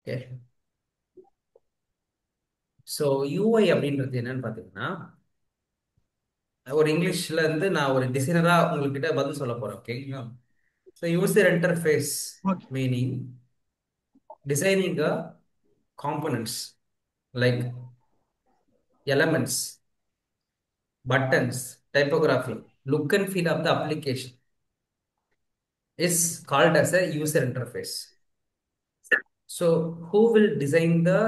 Okay. So UI அப்படின்றது என்னன்னு பார்த்தீங்கன்னா, ஒரு இங்கிலீஷ்ல இருந்து நான் ஒரு டிசைனரா உங்ககிட்ட பதில் சொல்ல போறேன். ஓகேங்களா? So user interface Okay. Meaning designing a components like elements, buttons, typography, look and feel of the application is called as a user interface. So, who will design the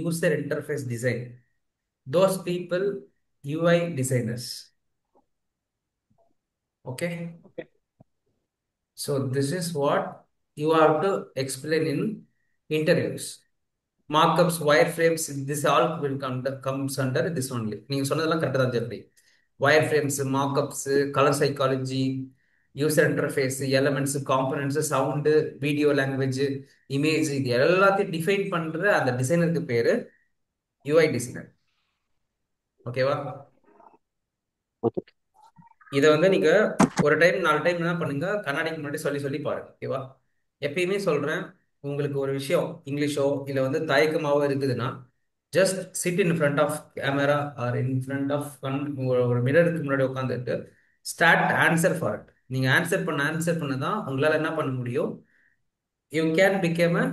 user interface design? Those people, UI designers. Okay. Okay. So, this is what you have to explain in interviews. Markups, wireframes, this all will comes under this only. நீங்க சொன்னதெல்லாம் கரெக்டாக தான் Jerry. Wireframes, markups, color psychology, user interface, elements, components, sound, video language, image, இது எல்லாத்தையும் define பண்ற அந்த டிசைனருக்கு பேரு UI designer. ஓகேவா? Okay. இதை வந்து நீங்க ஒரு டைம் 4 டைம் என்ன பண்ணுங்க, கண்ணாடிக்கு முன்னாடி சொல்லி சொல்லி பாருங்க. ஓகேவா? எப்பயுமே சொல்றேன், உங்களுக்கு ஒரு விஷயம் இங்கிலீஷோ இல்லை வந்து தயக்கமாவோ இருக்குதுன்னா, just sit in front of camera or in front of ஒரு மிரருக்கு முன்னாடி உட்காந்துட்டு ஸ்டார்ட் ஆன்சர் ஃபார் இட். நீங்க ஆன்சர் பண்ண தான் உங்களால என்ன பண்ண முடியும், யூ கேன் பிகேம் அ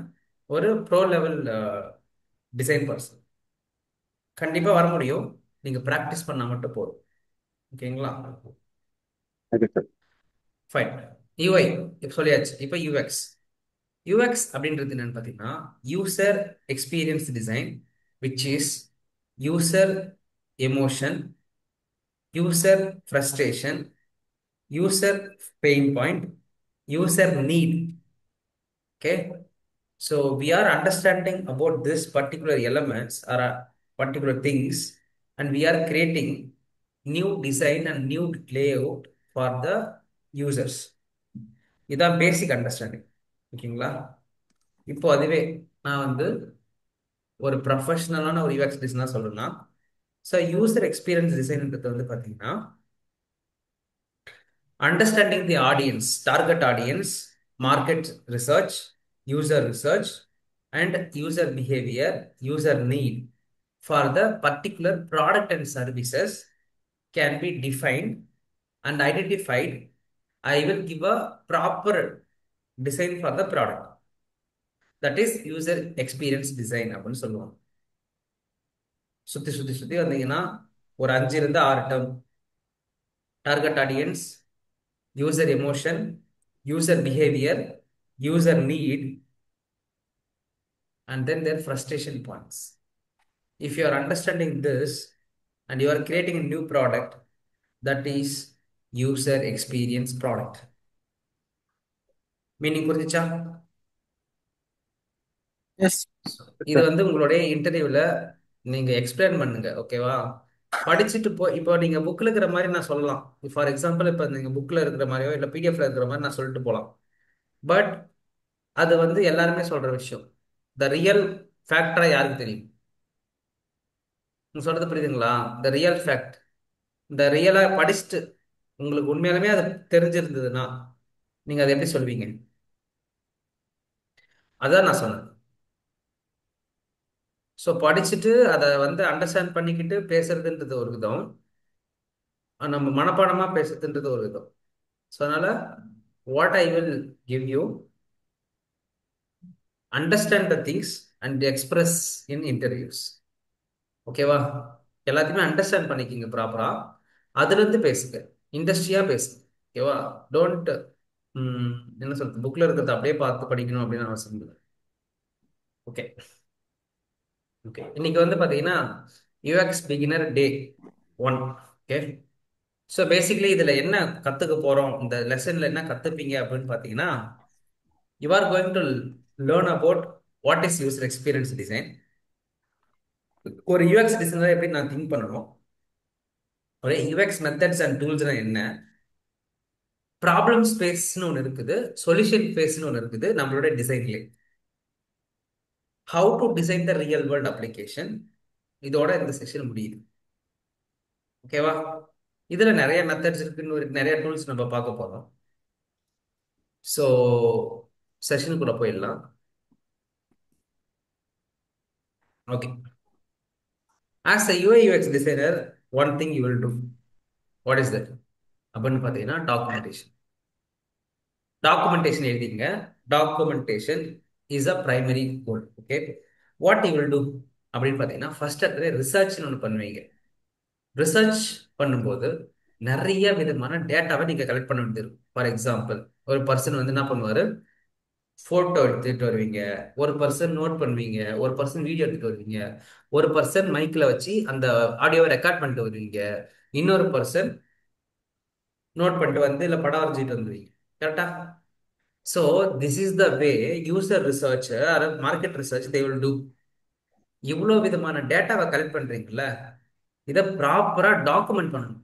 ஒரு ப்ரோ லெவல் டிசைன் பர்சன். கண்டிப்பா வர முடியும், நீங்க ப்ராக்டிஸ் பண்ணா மட்டும் போதும். ஓகேங்களா? Okay, sir. ஃபைன். யூஐ இப்போ சொல்லியாச்சு. இப்போ யூஎக்ஸ். யூஎக்ஸ் அப்படின்றது என்னன்னு பார்த்தீங்கன்னா, user experience design, which is user emotion, user frustration, user pain point, user need. Okay. So we are understanding about this particular elements or particular things and we are creating new design and new layout for the users. இதான் basic understanding. ஓகேங்களா? இப்போ அதுவே நான் வந்து ஒரு ப்ரொஃபஷனலான ஒரு UX designer சொல்லணும்னா, so user experience டிசைன்ன்றது வந்து பார்த்தீங்கன்னா, understanding the audience, target audience, market research and user behaviour, user need for the particular product and services can be defined and identified. I will give a proper design for the product. That is user experience design அப்படின்னு சொல்லுவாங்க. சுத்தி சுத்தி சுத்தி வந்தீங்கன்னா ஒரு 5 இருந்து 6 term: target audience, user emotion, user behaviour, user need, and then their frustration points. If you are understanding this and you are creating a new product, that is user experience product. Meaning புரிஞ்சுச்சா? Yes, இது sir. வந்து உங்களுடைய இன்டர்வியூல நீங்க explain பண்ணுங்க. ஓகேவா? படிச்சுட்டு இப்போ நீங்க புக்ல இருக்கிற மாதிரி நான் சொல்லலாம். ஃபார் எக்ஸாம்பிள், இப்போ நீங்க புக்ல இருக்கிற மாதிரியோ இல்லை பிடிஎஃப்ல இருக்கிற மாதிரி நான் சொல்லிட்டு போகலாம். பட் அது வந்து எல்லாருமே சொல்ற விஷயம். த ரியல் ஃபேக்டரா யாருக்கு தெரியும்? நீங்க சொல்றது புரியுதுங்களா? த ரியல் ஃபேக்ட், இந்த ரியலா படிச்சுட்டு உங்களுக்கு உண்மையாலுமே அது தெரிஞ்சிருந்ததுன்னா நீங்க அதை எப்படி சொல்வீங்க? அதான் நான் சொன்னேன். ஸோ படிச்சுட்டு அதை வந்து அண்டர்ஸ்டாண்ட் பண்ணிக்கிட்டு பேசுறதுன்றது ஒரு விதம், நம்ம மனப்பாடமா பேசுறதுன்றது ஒரு விதம். ஸோ அதனால what I will give you, understand the things and express in interviews. ஓகேவா? எல்லாத்தையுமே அண்டர்ஸ்டாண்ட் பண்ணிக்கிங்க ப்ராப்பரா, அதுல இருந்து பேசுங்க, இண்டஸ்ட்ரியா பேசுங்க. ஓகேவா? டோன்ட் என்ன சொல்றது, புக்ல இருக்கிறத அப்படியே பார்த்து படிக்கணும் அப்படின்னு அவசியம் இல்லை. ஓகே. ஓகே. இன்னைக்கு வந்து பாத்தீங்கன்னா யூஎக்ஸ் பிகினர் டே 1. ஓகே. ஸோ பேசிக்கலி இதுல என்ன கத்துக்க போறோம், இந்த லெசன்ல என்ன கத்துப்பீங்க அப்படின்னு பாத்தீங்கன்னா, you are going to learn about what is user experience design, ஒரு யூஎக்ஸ் டிசைனர் எப்படி நான் திங்க் பண்ணணும், ஒரு யூஎக்ஸ் மெத்தட்ஸ் அண்ட் டூல்ஸ்னா என்ன, ப்ராப்ளம் ஸ்பேஸ்னு ஒன்று இருக்குது, சொல்யூஷன் ஃபேஸ்னு ஒன்று இருக்குது நம்மளோட டிசைன்லேயே, how to design the real world application. இதோட இந்த செஷன் முடியுது. ஓகேவா? இதுல நிறைய மெத்தட்ஸ் இருக்குன்னு நிறைய டூல்ஸ் நம்ம பார்க்க போறோம். ஸோ செஷனுக்குள்ள போயிடலாம். Okay. As a UI UX designer, one thing you will do. What is that அப்படின்னு பார்த்தீங்கன்னா டாக்குமெண்டேஷன். டாக்குமெண்டேஷன் எழுதிங்க. Documentation is a primary goal. Okay. What you will do அப்படின்னு பார்த்தீங்கன்னா ஃபர்ஸ்ட் இடத்துல ரிசர்ச்னு ஒன்று பண்ணுவீங்க. ரிசர்ச் பண்ணும்போது நிறைய விதமான டேட்டாவை நீங்க கலெக்ட் பண்ண வேண்டியது இருக்கும். ஃபார் எக்ஸாம்பிள், ஒரு பர்சன் வந்து என்ன பண்ணுவாரு, போட்டோ எடுத்துட்டு வருவீங்க, ஒரு பர்சன் நோட் பண்ணுவீங்க, ஒரு பர்சன் வீடியோ எடுத்துட்டு வருவீங்க, ஒரு பர்சன் மைக்ல வச்சு அந்த ஆடியோவை ரெக்கார்ட் பண்ணிட்டு வருவீங்க, இன்னொரு பர்சன் நோட் பண்ணிட்டு வந்து இல்ல படம் வரைஞ்சிட்டு வந்துருவீங்க. கரெக்டா? So this is the way user research or market research they will do. இவ்வளோ விதமான டேட்டாவை கலெக்ட் பண்றீங்கல்ல, இதை ப்ராப்பரா டாக்குமெண்ட் பண்ணணும்.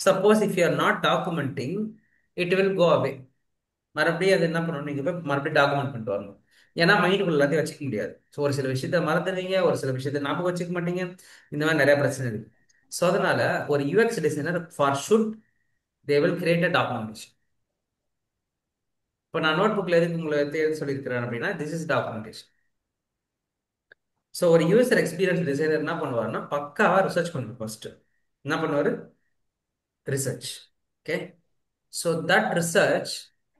Suppose if you are not documenting, it will go away. மறுபடியும் அது என்ன பண்ணணும், நீங்க போய் மறுபடியும் டாக்குமெண்ட் பண்ணிட்டு வரணும். ஏன்னா மைண்டுக்குள்ள எல்லாத்தையும் வச்சுக்க முடியாது. ஸோ ஒரு சில விஷயத்த மறந்துடுவீங்க, ஒரு சில விஷயத்த ஞாபகம் வச்சுக்க மாட்டீங்க. இந்த மாதிரி நிறைய பிரச்சனை இருக்கு. ஸோ அதனால ஒரு UX designer for should they will create a documentation. இப்போ நான் நோட் புக்ல எதுக்கு உங்களை எது சொல்லியிருக்கிறேன் அப்படின்னா, திஸ் இஸ் டாக்குமெண்டேஷன். ஸோ ஒரு யூசர் எக்ஸ்பீரியன்ஸ் டிசைனர் என்ன பண்ணுவாருன்னா பக்காவா ரிசர்ச் பண்ணுவார். ஃபர்ஸ்ட் என்ன பண்ணுவாரு? Research. Okay. So that research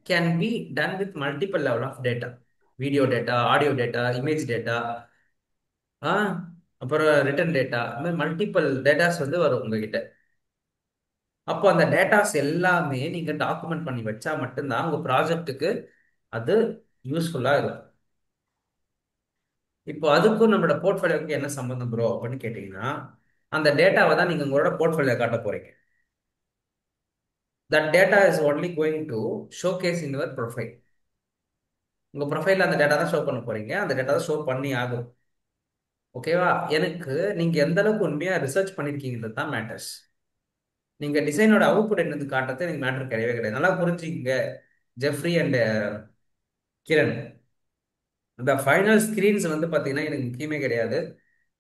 can be done with multiple level of data. Video data, audio data, image data, ah அப்புறம் ரிட்டன் டேட்டா, இந்த மாதிரி மல்டிபிள் டேட்டாஸ் வந்து வரும் உங்ககிட்ட. அப்போ அந்த டேட்டாஸ் எல்லாமே நீங்க டாக்குமெண்ட் பண்ணி வச்சா மட்டும்தான் உங்க ப்ராஜெக்ட்டுக்கு அது யூஸ்ஃபுல்லா இருக்கும். இப்போ அதுக்கும் நம்மளோட போர்ட்ஃபோலியோக்கு என்ன சம்பந்தம் ப்ரோ அப்படின்னு கேட்டீங்கன்னா, அந்த டேட்டாவை தான் நீங்க உங்களோட போர்ட்ஃபோலியோ காட்ட போறீங்க. That data is only going to showcase in your profile. உங்க ப்ரொஃபைல அந்த டேட்டா தான் ஷோ பண்ண போறீங்க, அந்த டேட்டா தான் ஷோ பண்ணி ஆகும். ஓகேவா? எனக்கு நீங்க எந்த அளவுக்கு உண்மையா ரிசர்ச் பண்ணிருக்கீங்கிறது தான் மேட்டர்ஸ். நீங்க டிசைனோட அவுட்புட் என்னது காட்டுறது எனக்கு மேட்டர் கிடையவே கிடையாது. நல்லா புரிஞ்சுக்கங்க ஜெஃப்ரி அண்ட் கிரண். அந்த ஃபைனல் ஸ்கிரீன்ஸ் வந்து பாத்தீங்கன்னா எனக்கு முக்கியமே கிடையாது.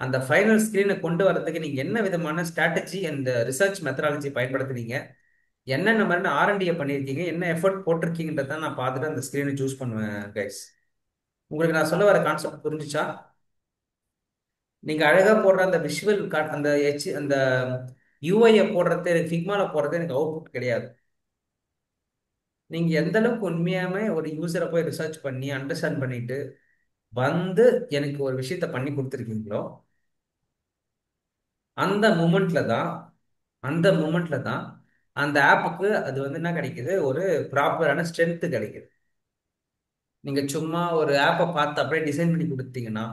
அந்த ஃபைனல் ஸ்கிரீனை கொண்டு வரதுக்கு நீங்க என்ன விதமான ஸ்ட்ராட்டஜி அண்ட் ரிசர்ச் மெத்தடாலஜி பயன்படுத்துறீங்க, என்னென்ன மாதிரி ஆர்என்டியை பண்ணியிருக்கீங்க, என்ன எஃபர்ட் போட்டிருக்கீங்கன்றத நான் பார்த்துட்டு அந்த ஸ்கிரீனை சூஸ் பண்ணுவேன் கைஸ். உங்களுக்கு நான் சொல்ல வர கான்செப்ட் புரிஞ்சுச்சா? நீங்க அழகா போடுற அந்த விஷுவல் அந்த அந்த யூஐ போடுறது, ஃபிக்மால போடுறது எனக்கு அவுட்புட் கிடையாது. நீங்க எந்த அளவுக்கு உண்மையாமே ஒரு யூசரை போய் ரிசர்ச் பண்ணி அண்டர்ஸ்டாண்ட் பண்ணிட்டு வந்து எனக்கு ஒரு விஷயத்த பண்ணி கொடுத்துருக்கீங்களோ, அந்த மூமெண்ட்ல தான் அந்த மூமெண்ட்ல தான் அந்த ஆப்புக்கு அது வந்து என்ன கிடைக்குது, ஒரு ப்ராப்பரான ஸ்ட்ரென்த் கிடைக்குது. நீங்க சும்மா ஒரு ஆப்பை பார்த்து அப்படியே டிசைன் பண்ணி கொடுத்தீங்கன்னா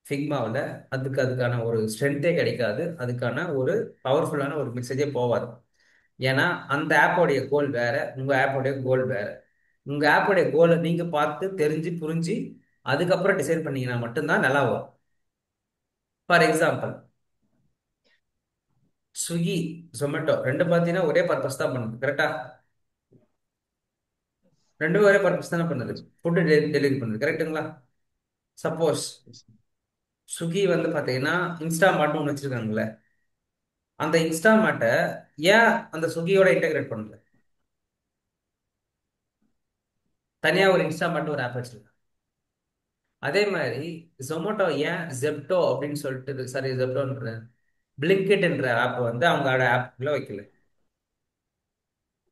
ஃபிக்மாவில் அதுக்கான ஒரு ஸ்ட்ரென்த்தே கிடைக்காது, அதுக்கான ஒரு பவர்ஃபுல்லான ஒரு மெசேஜே போவாது. ஏன்னா அந்த ஆப்போடைய கோல் வேற, உங்க ஆப்போடைய கோல் வேற. உங்க ஆப்போடைய கோலை நீங்க பார்த்து தெரிஞ்சு புரிஞ்சு அதுக்கப்புறம் டிசைன் பண்ணீங்கன்னா மட்டும்தான் நல்லா வரும். ஃபார் எக்ஸாம்பிள், ஸ்விக்கி, ஜொமேட்டோ ரெண்டு பார்த்தீங்கன்னா ஒரே பர்பஸ் தான் பண்ணுது. கரெக்டா? ரெண்டுமே ஒரே பர்பஸ் தானே பண்ணுது, ஃபுட்டு டெலிவரி பண்ணுது. கரெக்ட்டுங்களா? Suppose Yes. ஸ்விக்கி வந்து பார்த்தீங்கன்னா இன்ஸ்டாமார்ட்னு ஒன்று வச்சிருக்காங்கல்ல, அந்த இன்ஸ்டாமார்ட்டை ஏன் அந்த ஸ்விக்கியோட இன்டெகிரேட் பண்ணல? தனியாக ஒரு இன்ஸ்டாமார்ட் ஒரு ஆப் வச்சிருக்காங்க. அதே மாதிரி ஜொமேட்டோ ஏன் ஜெப்டோ அப்படின்னு சொல்லிட்டு, சாரி ஜெப்டோன்ற பிளிங்கிட் என்ற ஆப் வந்து அவங்களோட ஆப்ல வைக்கல?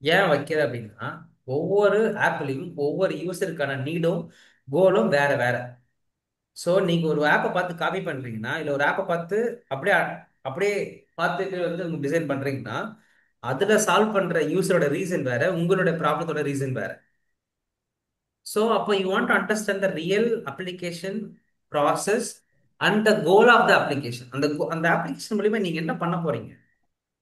ஏன் வைக்கல அப்படின்னா, ஒவ்வொரு ஆப்லையும் ஒவ்வொரு யூசருக்கான நீடும் கோலும் வேற வேற. ஸோ நீங்க ஒரு ஆப்பை பார்த்து காப்பி பண்றீங்கன்னா, இல்லை ஒரு ஆப்பை பார்த்து அப்படியே அப்படியே பார்த்துட்டு வந்து டிசைன் பண்றீங்கன்னா, அதுல சால்வ் பண்ற யூசரோட ரீசன் வேற, உங்களோட ப்ராப்ளத்தோட ரீசன் வேற. ஸோ அப்போ you want to understand the real application process and the goal of the application. அந்த அப்ளிகேஷன் மூலியமா நீங்க என்ன பண்ண போறீங்க,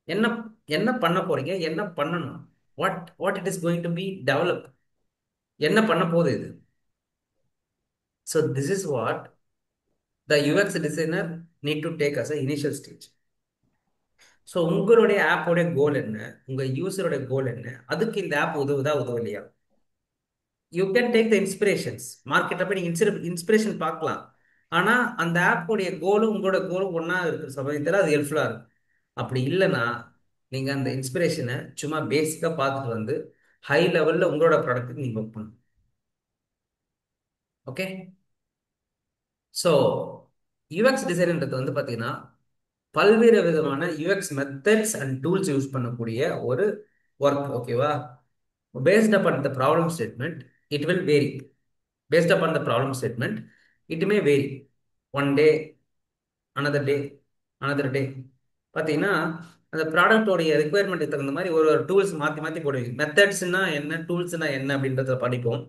என்ன என்ன பண்ண போறீங்க, என்ன பண்ணணும், what what it is going to be develop, என்ன பண்ண போகுது இது. So this is what the UX designer need to take as a initial stage. So உங்களுடைய ஆப்போடைய கோல் என்ன, உங்க யூசருடைய கோல் என்ன, அதுக்கு இந்த ஆப் உதவுதா உதவலையா? You can take the inspirations. மார்க்கெட்ல போய் நீங்க இன்ஸ்பிரேஷன் பார்க்கலாம். ஆனா அந்த ஆப்போடைய கோலும் உங்களோட கோலும் ஒன்னா இருக்கிற சமயத்தில் அது ஹெல்ப்ஃபுல்லா இருக்கும். அப்படி இல்லைன்னா நீங்க அந்த இன்ஸ்பிரேஷனை சும்மா பேசிக்கா பார்த்துட்டு வந்து ஹை லெவல்ல உங்களோட ப்ராடக்ட்டுக்கு நீங்க ஒர்க் பண்ணணும். ஓகே. ஸோ யூஎக்ஸ் டிசைன்ன்றது வந்து பார்த்தீங்கன்னா பல்வேறு விதமான UX methods and tools use பண்ணக்கூடிய ஒரு ஒர்க். ஓகேவா? Based upon the problem statement it will vary. Based upon the problem statement it may vary. One day, another day, another day. பார்த்தீங்கன்னா அந்த ப்ராடக்டோடைய ரெக்குயர்மெண்ட்டுக்கு தகுந்த மாதிரி ஒரு ஒரு டூல்ஸ் மாற்றி மாற்றி போடுவீங்க. மெத்தட்ஸ்னா என்ன, டூல்ஸ்னா என்ன அப்படின்றத படிப்போம்.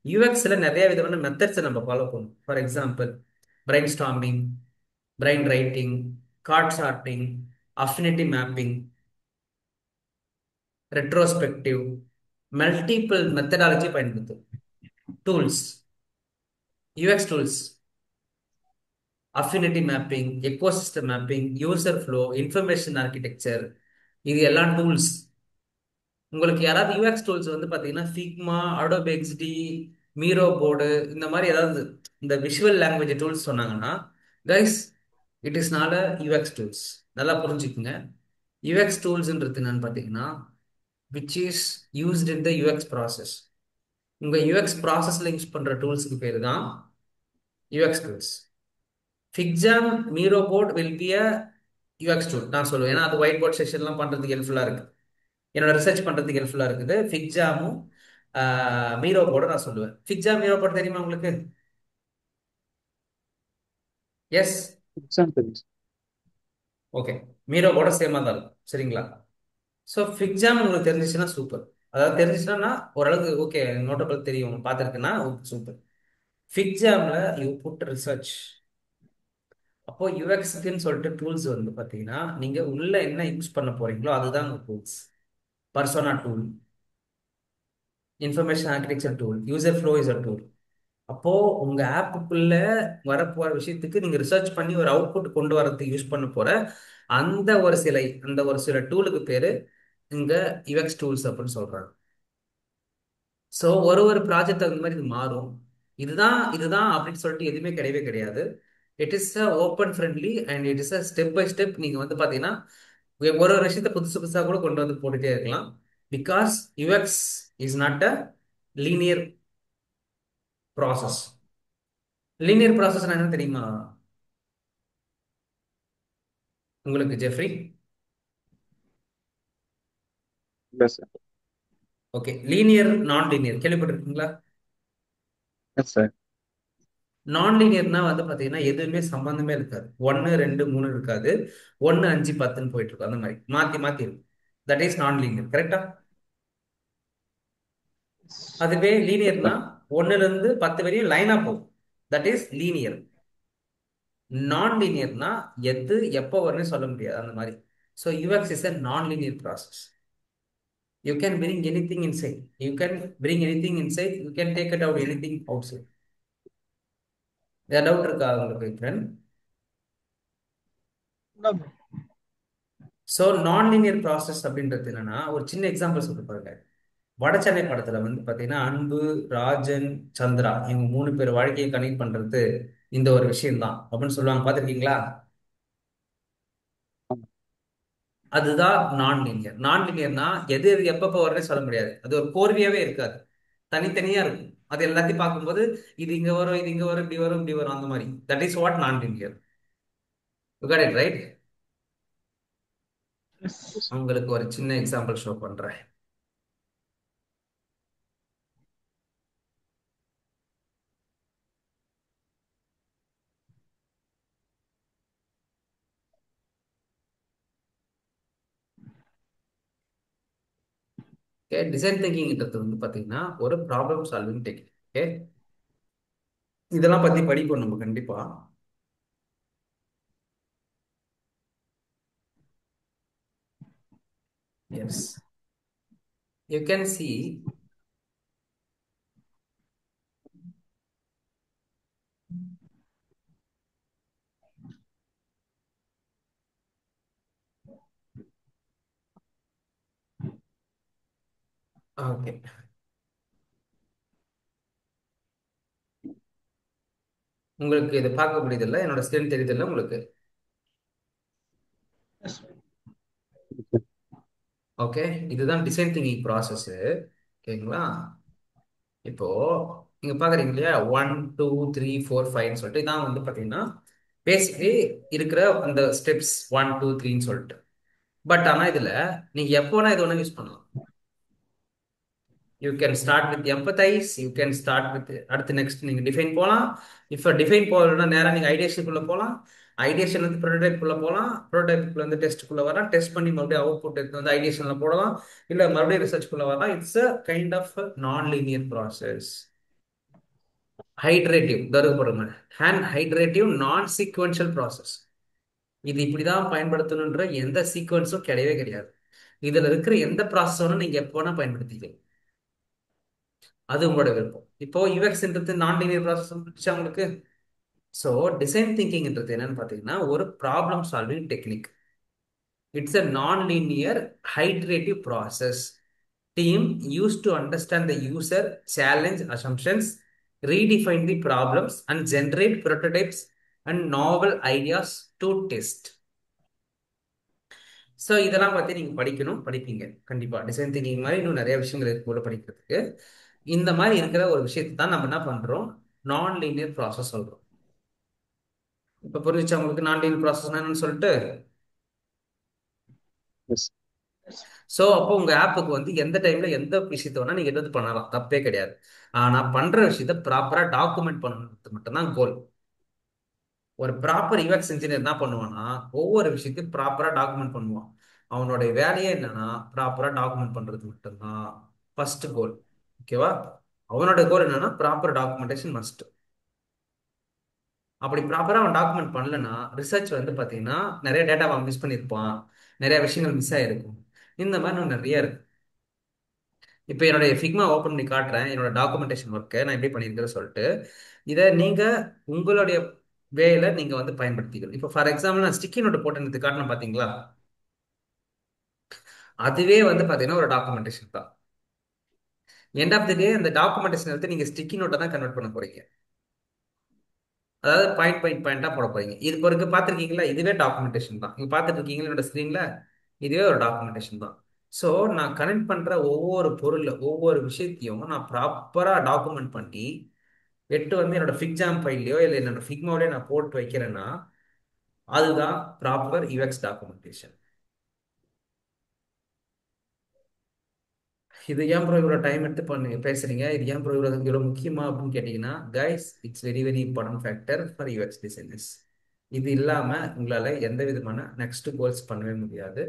யூஎக்ஸில் நிறைய விதமான மெத்தட்ஸை நம்ம ஃபாலோ பண்ணுவோம். For example, brainstorming, brainwriting, card sorting, affinity mapping, retrospective, multiple methodology பயன்படுத்தும். Tools, UX tools, affinity mapping, ecosystem mapping, user flow, information architecture, இது எல்லாம் டூல்ஸ். உங்களுக்கு யாராவது யூஎக்ஸ் டூல்ஸ் வந்து பார்த்தீங்கன்னா Figma, Adobe XD, Miro board, இந்த மாதிரி ஏதாவது இந்த விஷுவல் லாங்குவேஜ் டூல்ஸ் சொன்னாங்கன்னா, guys, it is not a UX tools. நல்லா புரிஞ்சுக்குங்க. யூஎக்ஸ் டூல்ஸ்ன்றது என்னன்னு பார்த்தீங்கன்னா which is used in the UX process. உங்கள் யூஎக்ஸ் ப்ராசஸில் யூஸ் பண்ணுற டூல்ஸுக்கு பேர் தான் UX tools. FigJam, Miro board will be a UX tool நான் சொல்லுவேன். ஏன்னா அது ஒயிட் போர்ட் செஷன்லாம் பண்ணுறதுக்கு ஹெல்ப்ஃபுல்லாக இருக்குது. என்னோட ரிசர்ச் பண்ணுறதுக்கு ஹெல்ப்ஃபுல்லாக இருக்குது. ஃபிக்ஜாமும் மீரோ போர்டும் நான் சொல்லுவேன். ஃபிக்ஜாம், மீரோ போர்ட் தெரியுமா உங்களுக்கு? எஸ். எக்ஸாம்பிள். ஓகே. மீரோ போர்ட சேமாக தான் இருக்கும். சரிங்களா? ஸோ ஃபிக்ஜாம் உங்களுக்கு தெரிஞ்சிச்சுன்னா சூப்பர். அதாவது தெரிஞ்சிச்சுன்னா ஓரளவுக்கு ஓகே, நோட்டபிள் தெரியும், பார்த்துருக்குன்னா சூப்பர். ஃபிக்ஜாமில் யூ புட் ரிசர்ச். அப்போ யூஎக்ஸ்க்குன்னு சொல்லிட்டு டூல்ஸ் வந்து பார்த்தீங்கன்னா நீங்கள் உள்ள என்ன யூஸ் பண்ண போறீங்களோ அதுதான் tools. Persona tool, information architecture tool, user flow is a tool. அப்போ உங்க ஆப்புக்குள்ள வரப்போற விஷயத்துக்கு நீங்க ரிசர்ச் பண்ணி ஒரு அவுட்புட் கொண்டு வரதுக்கு யூஸ் பண்ண போற அந்த ஒரு சில டூலுக்கு பேரு இங்க யூஎக்ஸ் டூல்ஸ் அப்படின்னு சொல்றாங்க. ஸோ ஒரு ஒரு ப்ராஜெக்ட் அந்த மாதிரி இது மாறும். இதுதான் இதுதான் அப்படின்னு சொல்லிட்டு எதுவுமே கிடையவே கிடையாது. It is a open friendly and it is a step by step. நீங்க வந்து பாத்தீங்கன்னா ஒரு ஒரு விஷயத்த புதுசு புதுசா கூட கொண்டு வந்து போட்டுட்டே இருக்கலாம். Because UX is not a linear process. Linear process என்ன தெரியுமா உங்களுக்கு, Jeffrey? Yes sir. Okay. Linear, நான் லீனியர் கேள்விப்பட்டிருக்கீங்களா? Yes sir. நான் லீனியர்னா வந்து பாத்தீங்கன்னா எதுவுமே சம்பந்தமே இருக்காது. 1 2 3 இருக்காது. 1 5 10ன்னு போயிட்டு இருக்கும். அந்த மாதிரி மாத்தி மாத்தி இருக்கும். தட் இஸ் நான் லீனியர். கரெக்டா? அதுவே எஸ் லீனியர்னா சார். 1 ல இருந்து 10 வரையும் லைனா போகும். That is linear. நான் லீனியர்னா எது எப்போ வரும்னு சொல்ல முடியாது. அந்த மாதிரி. ஸோ யூஎக்ஸ் இஸ் a நான் linear process. You can bring anything inside. You can bring anything inside. You can take it out anything outside. ஏதாவது டவுட் இருக்கா உங்களுக்கு, ஃப்ரெண்ட்? ஸோ நான் லீனியர் ப்ராசஸ் அப்படின்றது என்னன்னா ஒரு சின்ன எக்ஸாம்பிள் சொல்லிட்டு பாருங்க. வடச்சென்னை படத்துல வந்து பாத்தீங்கன்னா அன்பு, ராஜன், சந்திரா இவங்க 3 பேர் வாழ்க்கையை கனெக்ட் பண்றது இந்த ஒரு விஷயம் தான் அப்படின்னு சொல்லுவாங்க. பார்த்திருக்கீங்களா? ஆமா. அதுதான் நான் லீனியர். நான் லீனியர்னா எது எது எப்பப்போ வரும்னே சொல்ல முடியாது. அது ஒரு கோர்வையாவே இருக்காது. தனித்தனியா இருக்கும். அது எல்லாத்தையும் பார்க்கும்போது இது இங்க வரும், இது இங்க வரும், இப்படி வரும், இப்படி வரும், அந்த மாதிரி. That is what non linear. You got it right. Yes. உங்களுக்கு ஒரு சின்ன எக்ஸாம்பிள் ஷோ பண்றேன். ஓகே. டிசைன் திங்கிங்ன்றது வந்து பாத்தீங்கன்னா ஒரு ப்ராப்ளம் சால்விங் டெக்னிக். ஓகே. இதெல்லாம் பத்தி படிப்போம் நம்ம கண்டிப்பா. Yes. You can see. Okay. உங்களுக்கு இதை பார்க்க முடியுதுல்ல? என்னோட ஸ்கிரீன் தெரியுதுல்ல உங்களுக்கு? ஓகே. இதுதான் டிசைன் திங்கிங் ப்ராசஸ். ஓகேங்களா? இப்போ நீங்க பாக்குறீங்க இல்லையா, 1 2 3 4 5 சொல்லிட்டு இதான் வந்து பாத்தீங்கன்னா பேசிக்கலி இருக்கிற அந்த ஸ்டெப்ஸ் 1 2 3ன்னு சொல்லிட்டு. பட் ஆனா இதுல நீங்க எப்போ வேணா இது ஒண்ணு யூஸ் பண்ணலாம். You can start with empathise, you can start with அடுத்து நெக்ஸ்ட் நீங்க டிஃபைன் போகலாம். இப்போ டிஃபைன் போகலன்னா நேராக நீங்க ஐடியேஷனுக்குள்ள போகலாம். ஐடியேஷன் வந்து ப்ரோட்டோடைப் குள்ள போகலாம். ப்ரோட்டோடைப் வந்து டெஸ்ட்டுக்குள்ள வரலாம். டெஸ்ட் பண்ணி மறுபடியும் அவுட்புட் எடுத்து வந்து ஐடியேஷன்ல போடலாம். இல்ல மறுபடியும் ரிசர்ச் குள்ள வரலாம். It's a kind of non linear process. Iterative தருப்படுங்க. And iterative non sequential process. இது இப்படிதான் பயன்படுத்தணுன்ற எந்த சீக்வன்ஸும் கிடையவே கிடையாது. இதுல இருக்கிற எந்த ப்ராசஸரும் நீங்க எப்போ வேணா பயன்படுத்திக்கலாம். அது உங்களோட விருப்பம். இப்போ யூஎக்ஸ்ன்றது நான் லீனியர் ப்ராசஸ் முடிச்சா உங்களுக்கு. ஸோ டிசைன் திங்கிங்ன்றது என்னன்னு பார்த்தீங்கன்னா ஒரு problem solving technique. It's a non linear iterative process. Team use to understand the user, challenge assumptions, redefine the problems and generate prototypes and novel ideas to test. So இதெல்லாம் பற்றி நீங்கள் படிக்கணும், படிப்பீங்க கண்டிப்பாக. Design thinking மாதிரி இன்னும் நிறைய விஷயங்கள் இருக்கு போல படிக்கிறதுக்கு. இந்த மாதிரி இருக்கிற ஒரு விஷயத்தை தான் நம்ம என்ன பண்ணுறோம், நான் லீனியர் ப்ராசஸ் சொல்கிறோம். இப்போ புரிஞ்சுச்சா உங்களுக்கு நான் லீனியர் ப்ராசஸ் என்னன்னு சொல்லிட்டு? Yes. ஸோ அப்போ உங்கள் ஆப்புக்கு வந்து எந்த டைமில் எந்த விஷயத்த வேணால் நீங்கள் எதாவது பண்ணலாம், தப்பே கிடையாது. ஆனால் பண்ணுற விஷயத்த ப்ராப்பராக டாக்குமெண்ட் பண்ணுறது மட்டும்தான் கோல். ஒரு ப்ராப்பர் யூஎக்ஸ் இன்ஜினியர் என்ன பண்ணுவான்னா ஒவ்வொரு விஷயத்தையும் ப்ராப்பராக டாக்குமெண்ட் பண்ணுவான். அவனுடைய வேலையே என்னன்னா ப்ராப்பராக டாக்குமெண்ட் பண்ணுறது மட்டும்தான் ஃபர்ஸ்ட் கோல். ஓகேவா? அவனோட கோல் என்னன்னா ப்ராப்பர் டாக்குமெண்டேஷன் மஸ்ட். அப்படி ப்ராப்பராக அவன் டாக்குமெண்ட் பண்ணலன்னா ரிசர்ச் வந்து பார்த்தீங்கன்னா நிறைய டேட்டா அவன் மிஸ் பண்ணியிருப்பான், நிறைய விஷயங்கள் மிஸ் ஆகிருக்கும். இந்த மாதிரி இன்னும் நிறைய இருக்கு. இப்போ என்னுடைய ஃபிக்மா ஓப்பன் பண்ணி காட்டுறேன், என்னோட டாக்குமெண்டேஷன் ஒர்க்கை நான் எப்படி பண்ணியிருக்கேன்னு சொல்லிட்டு. இதை நீங்கள் உங்களுடைய வேல நீங்கள் வந்து பயன்படுத்திக்கணும். இப்போ ஃபார் எக்ஸாம்பிள் நான் ஸ்டிக்கி நோட்டு போட்டு காட்டினேன் பார்த்தீங்களா? அதுவே வந்து பார்த்தீங்கன்னா ஒரு டாக்குமெண்டேஷன் தான். எண்ட் ஆஃப் தி டே அந்த டாக்குமெண்டேஷன் எடுத்து நீங்கள் ஸ்டிக்கி நோட்டை தான் கன்வெர்ட் பண்ண போறீங்க. அதாவது பாயிண்ட் பாயிண்ட் பாயிண்டா போட போறீங்க. இது பொறுத்து பார்த்துருக்கீங்களா? இதுவே டாக்குமெண்டேஷன் தான். நீங்க பார்த்துட்டு இருக்கீங்களா என்னோட ஸ்க்ரீன்ல? இதுவே ஒரு டாக்குமெண்டேஷன் தான். ஸோ நான் கனெக்ட் பண்ற ஒவ்வொரு பொருள் ஒவ்வொரு விஷயத்தையும் நான் ப்ராப்பரா டாக்குமெண்ட் பண்ணி எட்டு வந்து என்னோட ஃபிக்ஜாம் ஃபைல்லையோ இல்லை என்னோட ஃபிக்மாவிலையோ நான் போட்டு வைக்கிறேன்னா அதுதான் ப்ராப்பர் யூஎக்ஸ் டாக்குமெண்டேஷன். இது ஏன் ப்ரோ இவ்வளோ டைம் எடுத்து பேசுறீங்க, இது ஏன் ப்ரோ இவ்வளோ முக்கியமா அப்படின்னு கேட்டீங்கன்னா guys, it's very very important factor for UX designers. இது இல்லாம உங்களால எந்த விதமான நெக்ஸ்ட் கோல்ஸ் பண்ணவே முடியாது.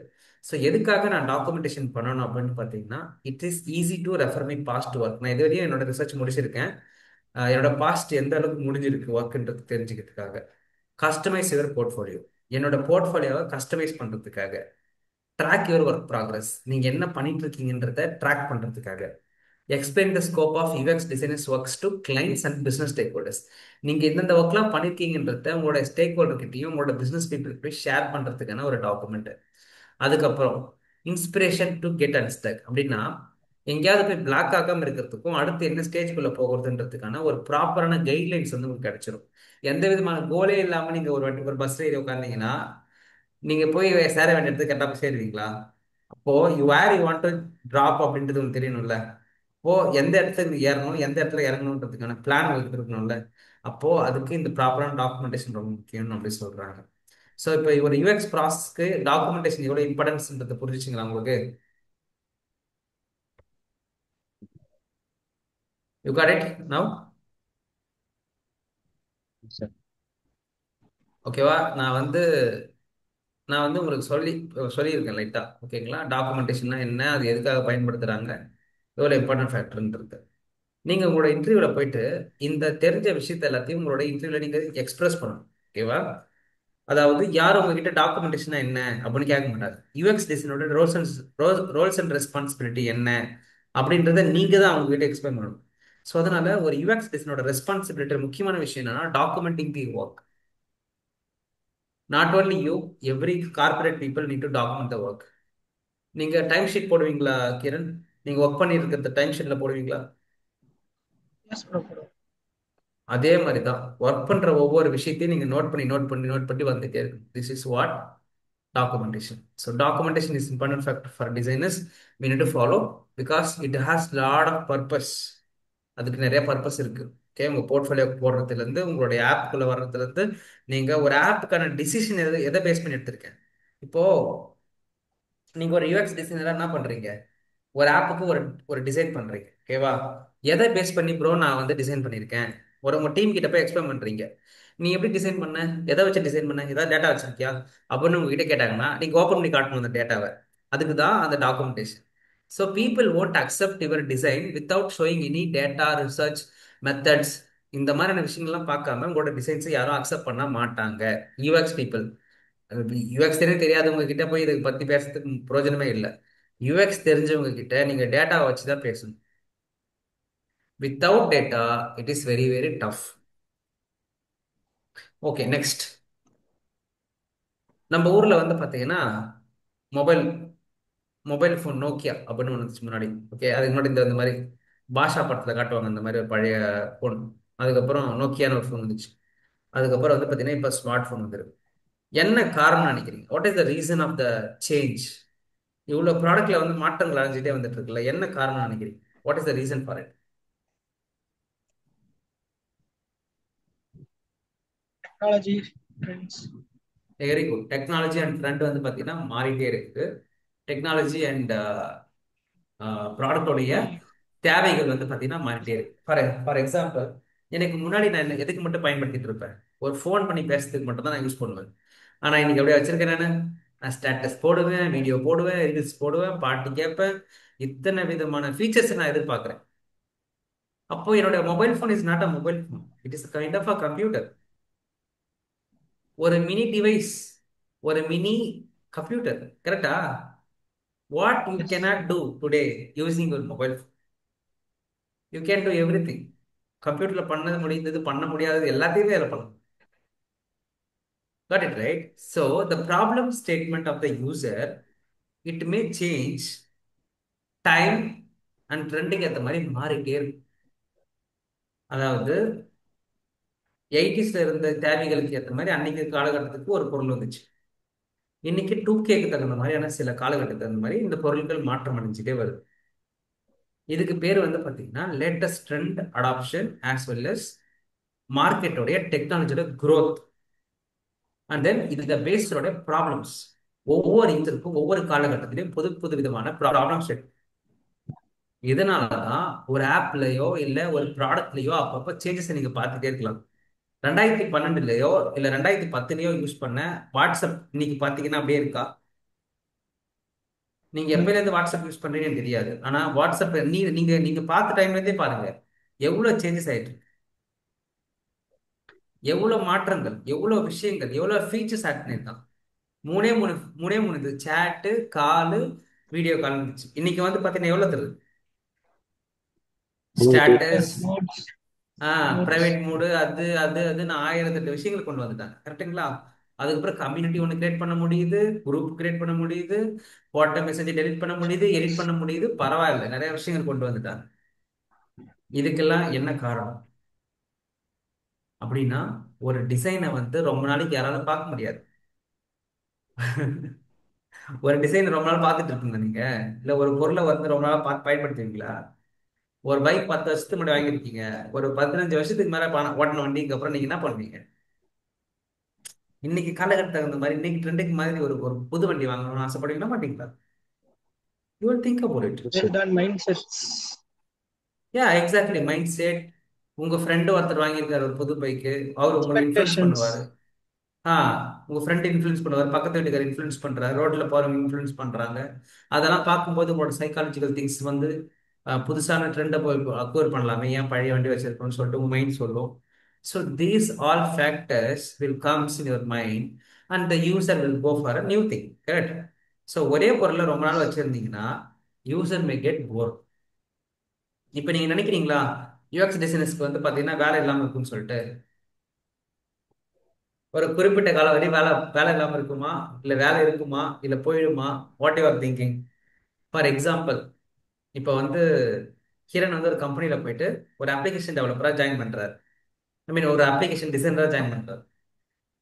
ஸோ எதுக்காக நான் டாக்குமெண்டேஷன் பண்ணணும் அப்படின்னு பார்த்தீங்கன்னா it is easy to refer my past work. நான் இது வரையும் என்னோட ரிசர்ச் முடிச்சிருக்கேன். என்னோட பாஸ்ட் எந்த அளவுக்கு முடிஞ்சிருக்கு ஒர்க்ன்றது தெரிஞ்சுக்கிறதுக்காக. கஸ்டமைஸ் யுவர் போர்ட்ஃபோலியோ, என்னோட போர்ட்ஃபோலியோவை கஸ்டமைஸ் பண்றதுக்காக. ட்ராக் யுவர் ஒர்க் ப்ராக்ரஸ், நீங்க என்ன பண்ணிட்டு இருக்கீங்கன்றத ட்ராக் பண்றதுக்காக. Explain the scope of UX designers works to clients and business stakeholders. நீங்க எந்தெந்த ஒர்க்லாம் பண்ணிருக்கீங்கன்றத உங்களோட ஸ்டேக் ஹோல்டர் கிட்டையும் உங்களோட பிசினஸ் பீப்புள் போய் ஷேர் பண்றதுக்கான ஒரு டாக்குமெண்ட். அதுக்கப்புறம் இன்ஸ்பிரேஷன் டு கெட் அன்ஸ்டக் அப்படின்னா எங்கேயாவது போய் பிளாக் ஆகாம இருக்கிறதுக்கும் அடுத்து என்ன ஸ்டேஜ்குள்ள போகிறதுன்றதுக்கான ஒரு ப்ராப்பரான கைட்லைன்ஸ் வந்து உங்களுக்கு கிடைச்சிரும். எந்த விதமான கோலே இல்லாம நீங்க ஒரு வாட்டி ஒரு பஸ் ஏறி உட்காந்தீங்கன்னா நீங்க போய் சேர வேண்டிய இடத்துக்கு கரெக்டாக போய் சேருவீங்களா? அப்போ you where you want to drop அப்படின்றது உங்களுக்கு தெரியணும்ல. அப்போ எந்த இடத்துக்கு ஏறணும் எந்த இடத்துல இறங்கணுன்றதுக்கான பிளான் உங்களுக்கு இருக்கணும்ல. அப்போ அதுக்கு இந்த ப்ராப்பரான டாக்குமெண்டேஷன் ரொம்ப முக்கியம்னு அப்படி சொல்றாங்க. ஸோ இப்போ ஒரு யூஎக்ஸ் ப்ராசஸ்க்கு டாக்குமெண்டேஷன் எவ்வளோ இம்பார்ட்டன்ஸ்ன்றதை புரிஞ்சுச்சுங்களா உங்களுக்கு? You got it now? Yes, sir. ஓகேவா? நான் வந்து உங்களுக்கு சொல்லியிருக்கேன் லைட்டா. ஓகேங்களா? டாக்குமெண்டேஷன்னா என்ன, அது எதுக்காக பயன்படுத்துறாங்க, எவ்வளோ இம்பார்ட்டன்ட் ஃபேக்டர்ன்றது. நீங்க உங்களோட இன்டர்வியூல போயிட்டு இந்த தெரிஞ்ச விஷயத்த எல்லாத்தையும் உங்களோட இன்டர்வியூல நீங்க எக்ஸ்பிரஸ் பண்ணணும். ஓகேவா? அதாவது யாரும் உங்ககிட்ட டாக்குமெண்டேஷனா என்ன அப்படின்னு கேட்க மாட்டாங்க. யூஎக்ஸ் டிசைனோட ரோல்ஸ் அண்ட் ரெஸ்பான்சிபிலிட்டி என்ன அப்படின்றத நீங்க தான் அவங்க கிட்ட எக்ஸ்பிளைன் பண்ணணும். ஸோ அதனால ஒரு யூஎக்ஸ் டிசைனோட ரெஸ்பான்சிபிலிட்டி முக்கியமான விஷயம் என்னன்னா documenting the work. Not only you, every corporate people need to document the work. நீங்க டைம் ஷீட் போடுவீங்களா கிரண்? நீங்க ஒர்க் பண்ணியிருக்கிறது டைம் ஷீட்ல போடுவீங்களா? Yes, bro, bro. அதே மாதிரி தான் ஒர்க் பண்ற ஒவ்வொரு விஷயத்தையும் நீங்க நோட் பண்ணி வந்துட்டே இருக்கு. This is what documentation. So documentation is important factor for designers. we need to follow because it has lot of purpose. அதுக்கு நிறைய பர்பஸ் இருக்கு. ஓகே, உங்க போர்ட்ஃபோலியோ போடுறதுல இருந்து உங்களுடைய ஆப்புக்குள்ள வர்றதுல இருந்து நீங்க ஒரு ஆப்புக்கான டிசிஷன் எதை பேஸ் பண்ணி எடுத்திருக்கேன். இப்போ நீங்க ஒரு யூஎக்ஸ் டிசைனரா என்ன பண்றீங்க? ஒரு ஆப்புக்கு ஒரு ஒரு டிசைன் பண்றீங்க, ஓகேவா? எதை பேஸ் பண்ணி ப்ரோ நான் வந்து டிசைன் பண்ணியிருக்கேன்? உங்க டீம் கிட்ட போய் எக்ஸ்பிளைன் பண்றீங்க. நீ எப்படி டிசைன் பண்ண? எதை வச்சு டிசைன் பண்ண? ஏதாவது டேட்டா வச்சிருக்கியா அப்படின்னு உங்ககிட்ட கேட்டாங்கன்னா நீங்க ஓப்பன் பண்ணி காட்டணும் அந்த டேட்டாவை. அதுக்கு தான் அந்த documentation. So people won't accept your design without showing any data research methods. இந்த மாதிரியான விஷயங்கள்லாம் பார்க்காம உங்களோட டிசைன்ஸை யாரும் அக்செப்ட் பண்ண மாட்டாங்க. UX people. யூஎக்ஸ் தெரியாதவங்க கிட்ட போய் இதை பத்தி பேசுறதுக்கு பிரயோஜனமே இல்லை. யூஎக்ஸ் தெரிஞ்சவங்க கிட்ட நீங்க டேட்டாவை வச்சு தான் பேசணும். Without data it is very very tough. Okay, next. நம்ம ஊர்ல வந்து பாத்தீங்கன்னா மொபைல் மொபைல் ஃபோன் நோக்கியா அப்படின்னு ஒன்று வந்துச்சு முன்னாடி. ஓகே, அதுக்கு முன்னாடி இந்த மாதிரி பாஷா படத்துல காட்டுவாங்க இந்த மாதிரி ஒரு பழைய ஃபோன். அதுக்கப்புறம் நோக்கியான்னு ஒரு ஃபோன் வந்துச்சு. அதுக்கப்புறம் வந்து பாத்தீங்கன்னா இப்போ ஸ்மார்ட் ஃபோன் வந்துருக்கு. என்ன காரணம் நினைக்கிறீங்க? What is the reason of the change? இவ்வளவு ப்ராடக்ட்ல வந்து மாற்றங்கள் அடைஞ்சிட்டே வந்துட்டு இருக்குல்ல, என்ன காரணம் நினைக்கிறீங்க? What is the reason for it? Technology trends. Very good. Technology and trend வந்து பாத்தீங்கன்னா மாறிட்டே இருக்கு. டெக்னாலஜி அண்ட் ப்ராடக்டோடைய தேவைகள் வந்து பாத்தீங்கன்னா மாறிட்டே இருக்கு. ஃபார் எக்ஸாம்பிள், எனக்கு முன்னாடி நான் எதுக்கு மட்டும் பயன்படுத்திட்டு இருப்பேன்? ஒரு ஃபோன் பண்ணி பேசுறதுக்கு மட்டும் தான் நான் யூஸ் பண்ணுவேன். ஆனா இன்னைக்கு அப்படியே வச்சிருக்கேன் நான் ஸ்டேட்டஸ் போடுவேன், வீடியோ போடுவேன், ரீல்ஸ் போடுவேன், பாட்டு கேட்பேன். இத்தனை விதமான ஃபீச்சர்ஸ் நான் எதிர்பார்க்கிறேன். அப்போ என்னோட mobile phone is not a mobile phone, it is kind of a computer. ஒரு மினி டிவைஸ், ஒரு மினி கம்ப்யூட்டர். கரெக்டா? What you yes. cannot do today using your mobile phone, you can do everything. கம்ப்யூட்டர்ல பண்ணது முடிந்தது, பண்ண முடியாதது எல்லாத்தையுமே அதில் பண்ணலாம். Got it, right? So the problem statement of the user, it may change time and trending ஏத்த மாதிரி மாறிட்டே இருக்கும். அதாவது 80s இருந்த தேவைகளுக்கு ஏற்ற மாதிரி அன்னைக்கு காலகட்டத்துக்கு ஒரு பொருள் வந்துச்சு. இன்னைக்கு 2Kக்கு தகுந்த மாதிரியான சில காலகட்டத்துக்கு தகுந்த மாதிரி இந்த பொருட்கள் மாற்றம் அடைஞ்சிட்டே வருது. இதுக்கு பேர் வந்து பாத்தீங்கன்னா latest trend adoption as well as மார்க்கெட்டோடைய டெக்னாலஜியோட growth. அண்ட் தென் இது பேஸ்டோட ப்ராப்ளம்ஸ். ஒவ்வொரு யூசருக்கும் ஒவ்வொரு காலகட்டத்திலையும் புது புது விதமான ப்ராப்ளம்ஸ் இருக்கு. இதனாலதான் ஒரு ஆப்லயோ இல்ல ஒரு ப்ராடக்ட்லயோ அப்பப்போ சேஞ்சஸ் நீங்க பார்த்துட்டே இருக்கலாம். 2012லயோ இல்ல 2010லயோ யூஸ் பண்ண வாட்ஸ்அப் இன்னைக்கு பாத்தீங்கன்னா அப்படியே இருக்கா? நீங்க No. எப்பயில இருந்து வாட்ஸ்அப் யூஸ் பண்றீங்கன்னு தெரியாது. ஆனா வாட்ஸ்அப் நீங்க நீங்க நீங்க பார்த்த டைம்ல இருந்தே பாருங்க எவ்வளவு சேஞ்சஸ் ஆயிட்டு இருக்கு. எவ்வளவு மாற்றங்கள், எவ்வளவு விஷயங்கள், எவ்வளவு ஃபீச்சர்ஸ் ஆட் பண்ணிருக்கான். மூணே மூணு மூணே மூணு இது சேட்டு, காலு, வீடியோ கால் இருந்துச்சு. இன்னைக்கு வந்து பாத்தீங்கன்னா எவ்வளவு தருது? Status, notes. Notes. Private mode, அது அது அதுன்னு 1008 விஷயங்கள் கொண்டு வந்துட்டாங்க. கரெக்டுங்களா? அதுக்கப்புறம் கம்யூனிட்டி ஒன்று கிரியேட் பண்ண முடியுது, குரூப் கிரியேட் பண்ண முடியுது, வாட்ஸ்அப் மெசேஜ் டெலிட் பண்ண முடியுது, எடிட் பண்ண முடியுது. பரவாயில்ல, நிறைய விஷயங்கள் கொண்டு வந்துட்டாங்க. இதுக்கெல்லாம் என்ன காரணம் அப்படின்னா, ஒரு டிசைனை வந்து ரொம்ப நாளைக்கு யாராலும் பார்க்க முடியாது. ஒரு டிசைன் ரொம்ப நாள் பார்த்துட்டு இருக்குங்க நீங்க. இல்ல ஒரு பொருளை வந்து ரொம்ப நாள் பார்த்து பயன்படுத்துவீங்களா? ஒரு பைக் 10 வருஷத்துக்கு முன்னாடி வாங்கியிருக்கீங்க, ஒரு 15 வருஷத்துக்கு மேல ஓட்டின வண்டிக்கு அப்புறம் நீங்க என்ன பண்ணுவீங்க? இன்னைக்கு காலகட்டத்துக்கு தகுந்த மாதிரி, இன்னைக்கு ட்ரெண்டுக்கு மாதிரி ஒரு ஒரு புது வண்டி வாங்கணும்னு ஆசைப்படுவீங்களா மாட்டீங்களா? You will think about it. Build on mindsets. Yeah, exactly. Mind set. உங்க ஃப்ரெண்டு ஒருத்தர் வாங்கியிருக்காரு ஒரு புது பைக்கு, அவர் உங்களை இன்ஃப்ளூயன்ஸ் Expectations. பண்ணுவாரு. ஆ உங்க ஃப்ரெண்ட் இன்ஃப்ளூயன்ஸ் பண்ணுவார், பக்கத்து வீட்டுக்காரர் இன்ஃப்ளூயன்ஸ் பண்றாரு, ரோட்ல போறவங்க இன்ஃப்ளூயன்ஸ் பண்றாங்க. அதெல்லாம் பார்க்கும்போது உங்களோட சைக்காலஜிக்கல் திங்ஸ் வந்து புதுசான ட்ரெண்டை போய் அக்வயர் பண்ணலாமே, ஏன் பழைய வண்டி வச்சிருக்கோம்னு சொல்லிட்டு உங்க மைண்ட் சொல்லும். So these all factors will comes in your mind and the user will go for a new thing. Correct? So ஒரே பொருளை ரொம்ப நாள் வச்சிருந்தீங்கன்னா யூசர் மே கெட் போர். இப்போ நீங்க நினைக்கிறீங்களா யூஎக்ஸ் டிசைனர்ஸ்க்கு வந்து பாத்தீங்கன்னா வேலை இல்லாம இருக்கும்னு சொல்லிட்டு? ஒரு குறிப்பிட்ட காலம் வரை வேலை வேலை இல்லாம இருக்குமா, இல்ல வேலை இருக்குமா, இல்ல போயிடுமா? What you are thinking? For example, இப்போ வந்து கிரண் வந்து ஒரு கம்பெனில போயிட்டு ஒரு அப்ளிகேஷன் டெவலப்பரா ஜாயின் பண்றாரு. ஐ மீன் ஒரு அப்ளிகேஷன் டிசைனரா ஜாயின் பண்றாரு.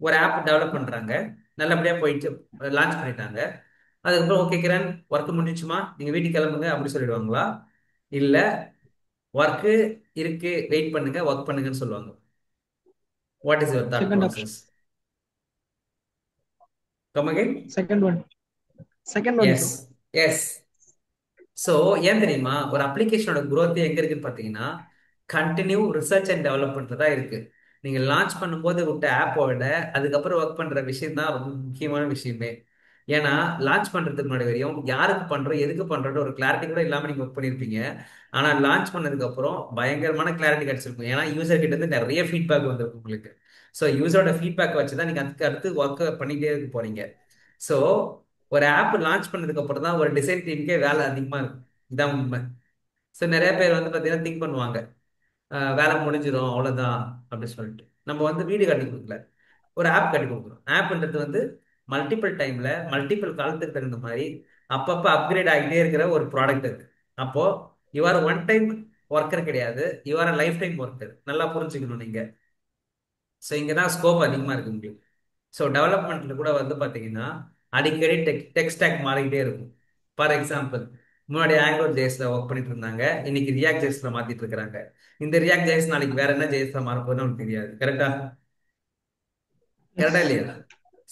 ஒரு ஆப் டெவலப் பண்றாங்க, நல்லபடியா போயிட்டு லான்ச் பண்ணிட்டாங்க. அதுக்கப்புறம் ஓகே கிரண், ஒர்க் முடிஞ்சுச்சுமா, நீங்க வீட்டுக்கு கிளம்புங்க அப்படி சொல்லிடுவாங்களா? இல்ல ஒர்க்கு இருக்கு, வெயிட் பண்ணுங்க, ஒர்க் பண்ணுங்கன்னு சொல்லுவாங்க. What is your thought Second option. Process? Come again. Second one. Second one, yes, bro. Yes. So ஏன் தெரியுமா, ஒரு அப்ளிகேஷனோட growth எங்க இருக்குன்னு பார்த்தீங்கன்னா, கண்டினியூ ரிசர்ச் அண்ட் டெவலப்மெண்ட் தான் இருக்கு. நீங்க லான்ச் பண்ணும்போது விட்ட ஆப்போட அதுக்கப்புறம் ஒர்க் பண்ற விஷயம் தான் ரொம்ப முக்கியமான விஷயமே. ஏன்னா லான்ச் பண்றதுக்கு முன்னாடி வரையும் யாருக்கு பண்றோம், எதுக்கு பண்றோம் ஒரு கிளாரிட்டி கூட இல்லாம நீங்க ஒர்க் பண்ணிருப்பீங்க. ஆனா லான்ச் பண்ணதுக்கு அப்புறம் பயங்கரமான கிளாரிட்டி கிடைச்சிருக்கும். ஏன்னா யூசர் கிட்ட இருந்து நிறைய ஃபீட்பேக் வந்திருக்கும் உங்களுக்கு. ஸோ யூசரோட ஃபீட்பேக் வச்சு தான் நீங்க அதுக்கு அடுத்து ஒர்க் பண்ணிட்டே இருக்க போறீங்க. ஸோ ஒரு ஆப் லான்ச் பண்ணதுக்கு அப்புறம் தான் ஒரு டிசைன் டீமுக்கே வேலை அதிகமா இருக்கும். இதான் உண்மை. ஸோ நிறைய பேர் வந்து பார்த்தீங்கன்னா திங்க் பண்ணுவாங்க, வேலை முடிஞ்சிடும் அவ்வளோதான் அப்படின்னு சொல்லிட்டு. நம்ம வந்து வீடு கட்டி கொடுக்கல, ஒரு ஆப் கட்டி கொடுக்குறோம். ஆப்ன்றது வந்து மல்டிபிள் டைம்ல மல்டிபிள் காலத்துக்கு தகுந்த மாதிரி அப்பப்போ அப்கிரேட் ஆகிட்டே இருக்கிற ஒரு ப்ராடக்ட் அது. அப்போ you are one time worker கிடையாது, you are lifetime worker. நல்லா புரிஞ்சுக்கணும் நீங்க. ஸோ இங்கே தான் ஸ்கோப் அதிகமாக இருக்கு உங்களுக்கு. ஸோ டெவலப்மெண்ட்ல கூட வந்து பார்த்தீங்கன்னா அடிக்கடி டெக் ஸ்டாக் மாறிக்கிட்டே இருக்கும். ஃபார் எக்ஸாம்பிள், முன்னாடி ஆண்ட்ராய்ட் ஜேஸ்ல ஒர்க் பண்ணிட்டு இருந்தாங்க, இன்னைக்கு ரியாக்ட் ஜேஸ்ல மாத்திட்டு இருக்காங்க. இந்த ரியாக்ட் ஜேஸ் நாளைக்கு வேற என்ன ஜேஸ்ல மாறப்போகுதுன்னு நமக்கு தெரியாது. கரெக்டா? கரெக்டா Yes. இல்லையா?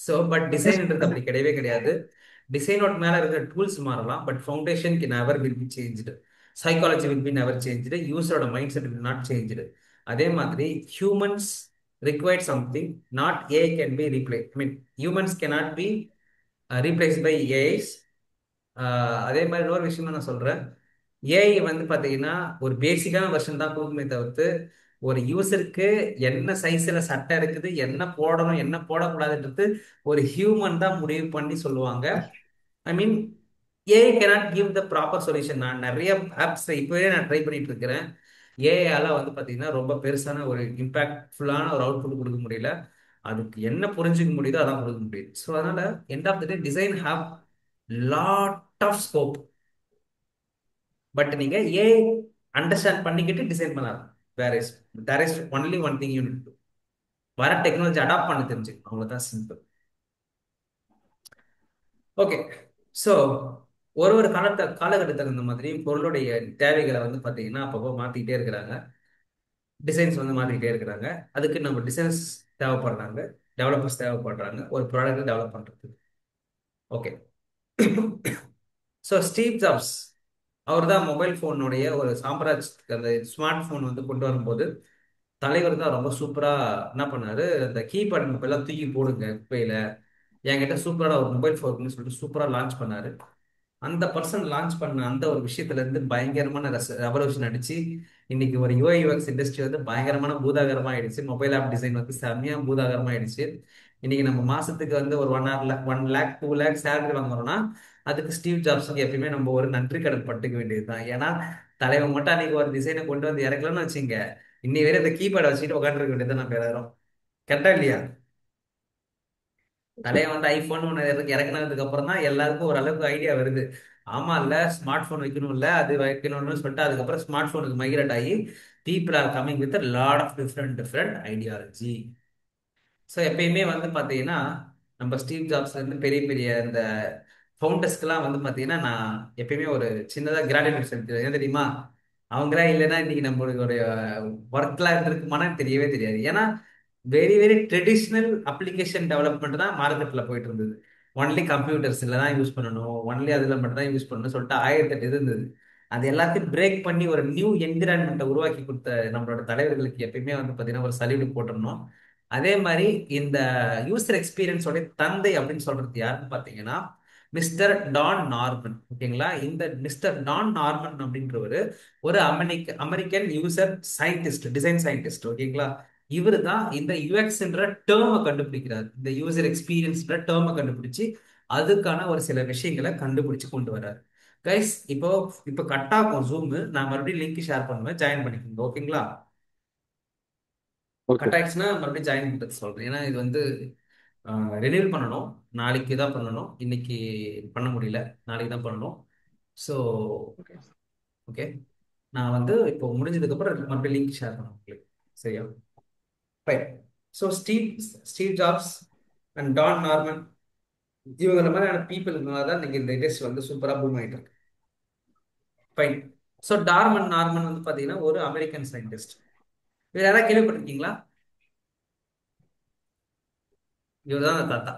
ஸோ பட் Yes, டிசைன்ன்றது brother. அப்படி கிடையவே கிடையாது. டிசைனோட மேல இருக்கிற டூல்ஸ் மாறலாம், but foundation never will be changed. Psychology will be never changed. யூஸரோட mindset will not changed. அதே மாதிரி humans required something, not a can be replace. I mean humans cannot be replace by AIs. அதே மாதிரி இன்னொரு விஷயம் நான் சொல்றேன். AI வந்து பாத்தீங்கன்னா ஒரு பேசிக்கான வெர்ஷன் தான் கொடுக்குமே தவிர்த்து, ஒரு யூசருக்கு என்ன சைஸ்ல சட்டை இருக்குது, என்ன போடணும் என்ன போடக்கூடாதுன்றது ஒரு ஹியூமன் தான் முடிவு பண்ணி சொல்லுவாங்க. I mean AI cannot give the proper solution. நான் நிறைய ஆப்ஸ் இப்போவே நான் ட்ரை பண்ணிட்டு இருக்கிறேன். ஏஐயால வந்து பாத்தீங்கன்னா ரொம்ப பெருசான ஒரு இம்பாக்ட்ஃபுல்லான ஒரு அவுட்புட் கொடுக்க முடியல. அதுக்கு என்ன புரிஞ்சுக்க முடியுதோ அதான் கொடுக்க முடியுது. ஸோ அதனால end of the day design have lot of scope. But நீங்க ஏஐ அண்டர்ஸ்டாண்ட் பண்ணிக்கிட்டு டிசைன் பண்ணலாம். வேற is there is only one thing you need to வர டெக்னாலஜி அடாப்ட் பண்ண தெரிஞ்சுக்கணும். அவ்வளவுதான், சிம்பிள். ஓகே. ஸோ ஒரு ஒரு காலகட்டத்துக்கு தகுந்த மாதிரி பொருளுடைய தேவைகளை வந்து பார்த்தீங்கன்னா அப்பப்போ மாற்றிக்கிட்டே இருக்கிறாங்க. டிசைன்ஸ் வந்து மாற்றிக்கிட்டே இருக்கிறாங்க. அதுக்கு நம்ம டிசைன்ஸ் தேவைப்படுறாங்க, டெவலப்பர்ஸ் தேவைப்படுறாங்க ஒரு ப்ராடக்ட் டெவலப் பண்ணுறது. ஓகே. ஸோ ஸ்டீவ் ஜாப்ஸ் அவர் தான் மொபைல் ஃபோனுடைய ஒரு சாம்ராஜ்யத்துக்கு அந்த ஸ்மார்ட் ஃபோன் வந்து கொண்டு வரும்போது தலைவர் தான் ரொம்ப சூப்பரா என்ன பண்ணாரு, அந்த கீபேட் மொபைல் எல்லாம் தூக்கி போடுங்க குப்பையில, என்கிட்ட சூப்பரா ஒரு மொபைல் ஃபோன் சொல்லிட்டு சூப்பரா லான்ச் பண்ணாரு. அந்த பர்சன் லான்ச் பண்ண அந்த ஒரு விஷயத்துல இருந்து பயங்கரமான ரெவல்யூஷன் அடிச்சு இன்னைக்கு ஒரு யூஐ யூஎக்ஸ் இண்டஸ்ட்ரி வந்து பயங்கரமான பூதாகரமா ஆயிடுச்சு. மொபைல் ஆப் டிசைன் வந்து செம்மையா பூதாகரமா ஆயிடுச்சு. இன்னைக்கு நம்ம மாசத்துக்கு வந்து ஒரு 1 லேக் 2 லேக் சேலரி வாங்குறோம்னா அதுக்கு ஸ்டீவ் ஜாப்ஸுக்கு எப்பயுமே நம்ம ஒரு நன்றி கடன் பட்டுக்க வேண்டியதுதான். ஏன்னா தலைவன் மட்டும் அன்னைக்கு ஒரு டிசைனை கொண்டு வந்து இறக்கலன்னு வச்சுங்க, இன்னி வரை இந்த கீபேட் வச்சுட்டு உட்காந்துருக்க வேண்டியது நம்ம எல்லாரும். கரெக்டா இல்லையா? தலைய வந்து ஐபோன் ஒன்று இறக்குனதுக்கு அப்புறம் தான் எல்லாருக்கும் ஓரளவுக்கு ஐடியா வருது. ஆமா இல்ல, ஸ்மார்ட் போன் வைக்கணும் இல்ல, அது வைக்கணும்னு சொல்லிட்டு அதுக்கப்புறம் ஸ்மார்ட் போனுக்கு மைக்ரேட் ஆகி people are coming with lot of different different ideology. So எப்பயுமே வந்து பார்த்தீங்கன்னா நம்ம ஸ்டீவ் ஜாப்ஸ்ல இருந்து பெரிய பெரிய இந்த ஃபவுண்டர்ஸ்க்கெல்லாம் வந்து பார்த்தீங்கன்னா நான் எப்பயுமே ஒரு சின்னதாக கிராட்டிடியூட் செலுத்துவேன். ஏன் தெரியுமா? அவங்களா இல்லைன்னா இன்னைக்கு நம்மளுடைய ஒரு ஒர்க்லாம் இருந்திருக்குமான்னு தெரியவே தெரியாது. ஏன்னா very very traditional application development தான் மார்க்கெட்டில் போயிட்டு இருந்தது. ஒன்லி கம்ப்யூட்டர்ஸ்ல தான் யூஸ் பண்ணணும், ஒன்லி அதில் மட்டும் தான் யூஸ் பண்ணணும்னு சொல்லிட்டு 1008 இது இருந்தது. அது எல்லாத்தையும் பிரேக் பண்ணி ஒரு நியூ என்விரான்மெண்ட்டை உருவாக்கி கொடுத்த நம்மளோட தலைவர்களுக்கு எப்பயுமே வந்து பார்த்தீங்கன்னா ஒரு சல்யூட் போட்டுடணும். அதே மாதிரி இந்த யூசர் எக்ஸ்பீரியன்ஸோட தந்தை அப்படின்னு சொல்றது யாருன்னு பார்த்தீங்கன்னா மிஸ்டர் டான் நார்மன். ஓகேங்களா? இந்த மிஸ்டர் டான் நார்மன் அப்படின்றவர் ஒரு American user scientist, design scientist. ஓகேங்களா? இவர் தான் இந்த யூஎக்ஸ்ன்ற டேர்மை கண்டுபிடிக்கிறார். இந்த யூசர் எக்ஸ்பீரியன்ஸ்ன்ற டேர்மை கண்டுபிடிச்சு அதுக்கான ஒரு சில விஷயங்களை கண்டுபிடிச்சு கொண்டு வர்றாரு. கைஸ், இப்போ கட் ஆகும் ஜூம், நான் மறுபடியும் லிங்க் ஷேர் பண்ணுவேன், ஜாயின் பண்ணிக்கோங்க. ஓகேங்களா? Okay. கட் ஆயிடுச்சுன்னா மறுபடியும் ஜாயின் பண்ணுறது சொல்றேன். ஏன்னா இது வந்து ரெனியூல் பண்ணணும். நாளைக்கு தான் பண்ணணும், இன்னைக்கு பண்ண முடியல, நாளைக்கு தான் பண்ணணும். So Okay. ஓகே, நான் வந்து இப்போ முடிஞ்சதுக்கு அப்புறம் மறுபடியும் லிங்க் ஷேர் பண்ண உங்களுக்கு. சரியா? Fine. So Steve Jobs and Don Norman இவங்க மாதிரியான பீப்புள் தான் நீங்க இந்த இண்டஸ்ட்ரி வந்து சூப்பரா பூம் ஆயிட்டு இருக்கு. ஃபைன். ஸோ டார்மன் நார்மன் வந்து பார்த்தீங்கன்னா ஒரு அமெரிக்கன் சயின்டிஸ்ட். வேற யாராவது கேள்விப்பட்டிருக்கீங்களா? இவர் தான் அந்த தாத்தா.